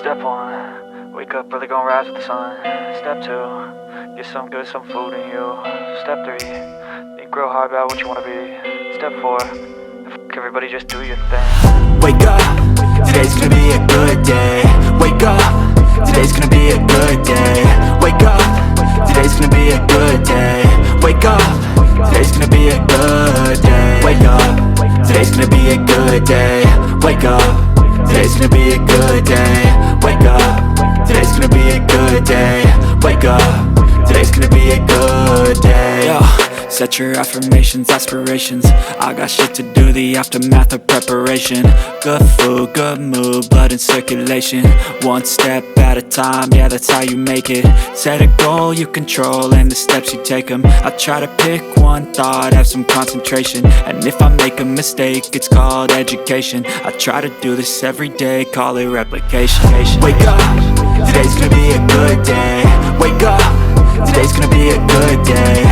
Step 1, wake up early, gonna rise with the sun. Step 2, get some good, some food in you. Step 3, think real hard about what you wanna be. Step 4, everybody just do your thing. Wake up, today's gonna be a good day. Wake up, today's gonna be a good day. Wake up, today's gonna be a good day. Wake up, today's gonna be a good day. Wake up, today's gonna be a good day. Wake up, today's gonna be a good day. Wake up, today's gonna be a good day. Wake up, today's gonna be a good day. Yo, set your affirmations, aspirations. I got shit to do, the aftermath of preparation. Good food, good mood, blood in circulation. One step at a time, yeah, that's how you make it. Set a goal you control and the steps you take them. I try to pick one thought, have some concentration. And if I make a mistake, it's called education. I try to do this every day, call it replication. Wake up, today's gonna be a good day. Wake up, today's gonna be a good day.